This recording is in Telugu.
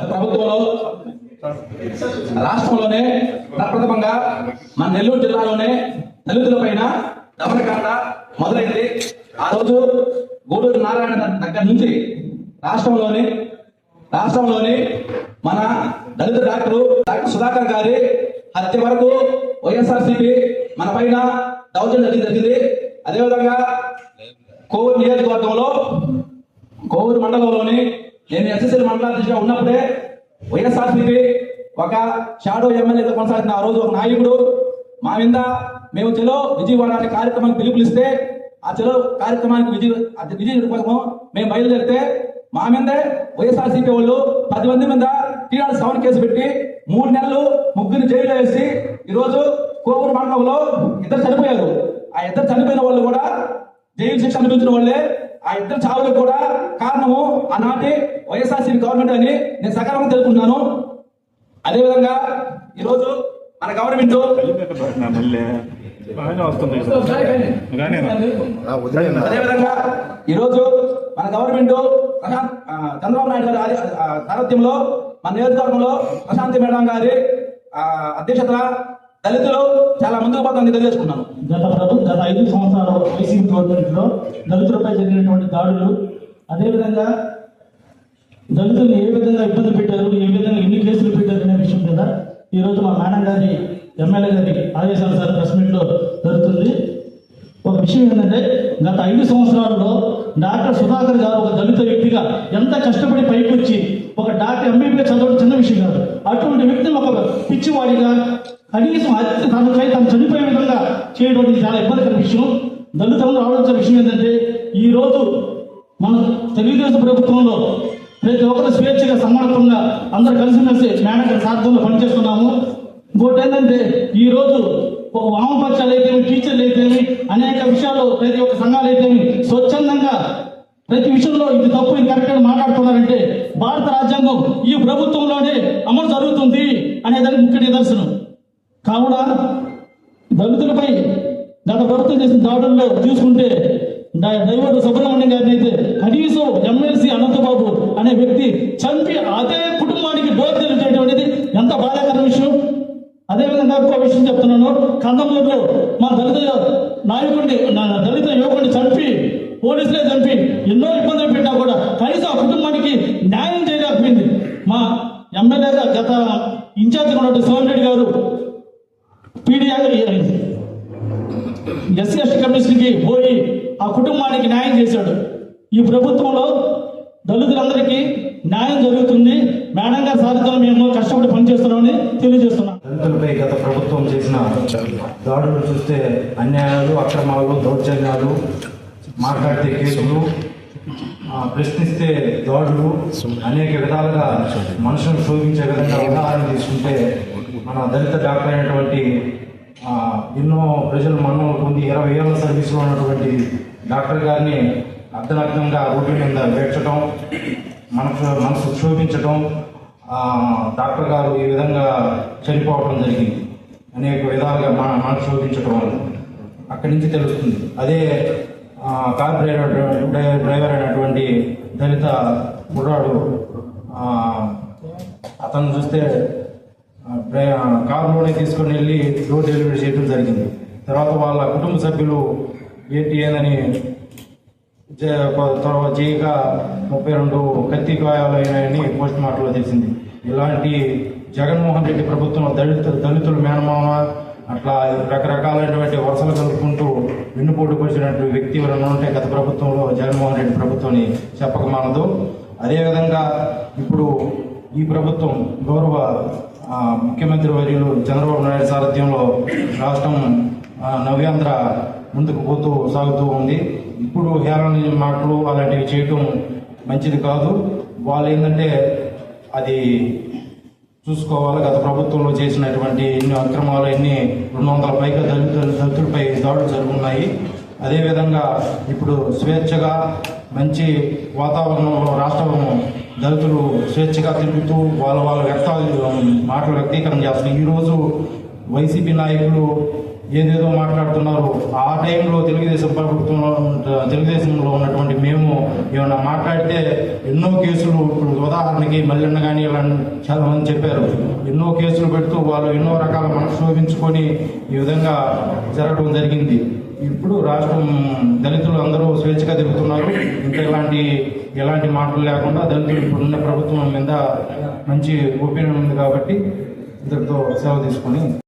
ప్రభుత్వంలో రాష్ట్రంలోనే ప్రప్రథమంగా మన నెల్లూరు జిల్లాలోనే దళితుల పైన దమనకాండ మొదలైంది. ఆ రోజు గూడూరు నారాయణ దగ్గర నుంచి రాష్ట్రంలోని మన దళిత డాక్టర్ సుధాకర్ గారి హత్య వరకు వైఎస్ఆర్సీపీ మన పైన దౌర్జన్యం జరిగింది. అదేవిధంగా కోవూరు నియోజకవర్గంలో కోవూరు మండలంలోని నేను ఎస్ఎస్ఎల్ మండలాధ్యక్షుడిగా ఉన్నప్పుడే వైఎస్ఆర్సీపీ ఒక షాడో ఎమ్మెల్యేగా కొనసాగుతున్న ఆ రోజు ఒక నాయకుడు మా మీద మేము చెలో విజయవాడ అనే కార్యక్రమానికి పిలుపునిస్తే ఆ చెలో కార్యక్రమానికి విజయ కోసం మేము బయలుదేరితే మా మీదే వైఎస్ఆర్సీపీ వాళ్ళు 10 మంది మీద టీఆర్ఎస్ సవరణ కేసు పెట్టి 3 నెలలు ముగ్గురిని జైల్లో వేసి ఈరోజు కోవూరు మండలంలో 2 చనిపోయారు. ఆ 2 చనిపోయిన వాళ్ళు కూడా జైలు శిక్ష అనిపించిన వాళ్ళే. ఆ 2 చావులకు కూడా కారణము ఆనాటి వైఎస్ఆర్సీపీ గవర్నమెంట్ అని నేను సకాలంగా తెలుపుతున్నాను. అదేవిధంగా ఈరోజు మన గవర్నమెంట్ అదేవిధంగా ఈరోజు మన గవర్నమెంట్ చంద్రబాబు నాయుడు గారి సారథ్యంలో మన నియోజకవర్గంలో ప్రశాంతి మేడం గారి అధ్యక్షతన దళితులు చాలా ముందుకు పోతామని తెలియజేసుకున్నాను. గత 5 సంవత్సరాల వైసీపీ గవర్నమెంట్ లో దళితులపై జరిగినటువంటి దాడులు, అదేవిధంగా దళితులను ఏ విధంగా ఇబ్బంది పెట్టారు, ఏ విధంగా ఎన్ని కేసులు పెట్టారు అనే విషయం మీద ఈరోజు మా మేడం గారి ఎమ్మెల్యే గారి ఆదేశానుసారం ప్రెస్ మీట్ లో జరుగుతుంది. ఒక విషయం ఏంటంటే గత 5 సంవత్సరాల్లో డాక్టర్ సుధాకర్ గారు ఒక దళిత వ్యక్తిగా ఎంత కష్టపడి పైకి వచ్చి ఒక డాక్టర్ ఎంబీబీఎస్ చదవడం చిన్న విషయం కాదు. అటువంటి వ్యక్తిని ఒక పిచ్చివాడిగా కనీసం తను చనిపోయే విధంగా చేయడం చాలా ఇబ్బందికర విషయం. దళితులను ఆలోచించే విషయం ఏంటంటే ఈరోజు మన తెలుగుదేశం ప్రభుత్వంలో ప్రతి ఒక్కరు స్వేచ్ఛగా సమానత్వంగా అందరూ కలిసిమెలిసి మేడం గారి సాధ్యంలో పనిచేస్తున్నాము. ఇంకోటి ఏంటంటే ఈరోజు ఒక వామపక్షాలు అయితేమి, టీచర్లు అయితేమి, అనేక విషయాలు ప్రతి ఒక్క సంఘాలు అయితేమి స్వచ్ఛందంగా ప్రతి విషయంలో ఇది తప్పు ఇది కరెక్ట్ అని మాట్లాడుతున్నారంటే భారత రాజ్యాంగం ఈ ప్రభుత్వంలోనే అమలు జరుగుతుంది అనేదానికి ముఖ్య నిదర్శనం. కావున దళితులపై గత ప్రభుత్వం చేసిన దాడుల్లో చూసుకుంటే డ్రైవర్ సుబ్రహ్మణ్యం గారిని అయితే కనీసం ఎమ్మెల్సీ అనంతబాబు అనే వ్యక్తి చంపి అదే కుటుంబానికి దోపిడీలు చేయడం అనేది ఎంత బాధాకర విషయం. అదేవిధంగా ఇంకో విషయం చెప్తున్నాను. కందమూరులో మా దళిత యువకుడిని చంపి పోలీసులే చంపి ఎన్నో ఇబ్బందులు పెట్టా కూడా కనీసం ఆ కుటుంబానికి న్యాయం చేయలేకపోయింది. మా ఎమ్మెల్యేగా గత ఇన్ఛార్జిగా ఉన్నటువంటి సోమిరెడ్డి గారు ఎస్సీ ఎస్టీ కమిషన్కి పోయి ఆ కుటుంబానికి న్యాయం చేశాడు. ఈ ప్రభుత్వంలో దళితులందరికీ న్యాయం జరుగుతుంది. మేడం గారి సారథ్యంలో మేము కష్టపడి పనిచేస్తున్నామని తెలియజేస్తున్నాం. దళితులపై గత ప్రభుత్వం చేసిన దాడులు చూస్తే అన్యాయాలు, అక్రమాలు, దౌర్జన్యాలు, మాట్లాడితే కేసులు, ప్రశ్నిస్తే దాడులు, అనేక విధాలుగా మనుషులను శోభించే విధంగా ఉదాహరణ తీసుకుంటే మన దళిత డాక్టర్ అయినటువంటి ఎన్నో ప్రజలు మన్నలు పొంది 20 ఏళ్ల సర్వీసులో ఉన్నటువంటి డాక్టర్ గారిని అర్ధనగ్నంగా రోడ్డు మీద వేర్చడం, మనసు క్షోభించడం, డాక్టర్ గారు ఈ విధంగా చనిపోవడం జరిగింది. అనేక విధాలుగా మనసు క్షోభించడం వల్ల అక్కడి నుంచి తెలుస్తుంది. అదే కార్ డ్రైవర్ అయినటువంటి దళిత కుర్రాడు అతను చూస్తే కారులోనే తీసుకొని వెళ్ళి డోర్ డెలివరీ చేయడం జరిగింది. తర్వాత వాళ్ళ కుటుంబ సభ్యులు ఏంటి అని తర్వాత చేయగా 32 కత్తి గాయాలు అయినాయని పోస్ట్ మార్టంలో తెలిసింది. ఇలాంటి జగన్మోహన్ రెడ్డి ప్రభుత్వం దళితుల మేనమామ అట్లా రకరకాలైనటువంటి వరుసలు కలుపుకుంటూ వెన్నుపోటు పరిచినటువంటి వ్యక్తి ఎవరైనా ఉంటే గత ప్రభుత్వంలో జగన్మోహన్ రెడ్డి ప్రభుత్వాన్ని చెప్పక మానదు. అదేవిధంగా ఇప్పుడు ఈ ప్రభుత్వం గౌరవ ముఖ్యమంత్రి వర్యులు చంద్రబాబు నాయుడు సారథ్యంలో రాష్ట్రం నవ్యాంధ్ర ముందుకు సాగుతూ ఉంది. ఇప్పుడు హేళన మాటలు అలాంటివి చేయటం మంచిది కాదు. వాళ్ళు ఏంటంటే అది చూసుకోవాలి. గత ప్రభుత్వంలో చేసినటువంటి ఎన్ని అక్రమాలు, ఎన్ని 200 పైగా దళితులపై దాడులు జరుగుతున్నాయి. అదేవిధంగా ఇప్పుడు స్వేచ్ఛగా మంచి వాతావరణంలో రాష్ట్రం దళితులు స్వేచ్ఛగా తిరుగుతూ వాళ్ళ మాటలు వ్యక్తీకరణ చేస్తున్నారు. ఈరోజు వైసీపీ నాయకులు ఏదేదో మాట్లాడుతున్నారు. ఆ టైంలో తెలుగుదేశంలో ఉన్నటువంటి మేము ఏమైనా మాట్లాడితే ఎన్నో కేసులు, ఇప్పుడు ఉదాహరణకి మల్లెన్న కానీ ఇలా చాలా మంది చెప్పారు, ఎన్నో కేసులు పెడుతూ వాళ్ళు ఎన్నో రకాల మనక్షోభించుకొని ఈ విధంగా జరగడం జరిగింది. ఇప్పుడు రాష్ట్రం దళితులు అందరూ స్వేచ్ఛగా తిరుగుతున్నారు. ఇంకా ఎలాంటి మాటలు లేకుండా దళితులు ఇప్పుడున్న ప్రభుత్వం మీద మంచి ఒపీనియన్ ఉంది కాబట్టి ఇద్దరితో సెలవు తీసుకొని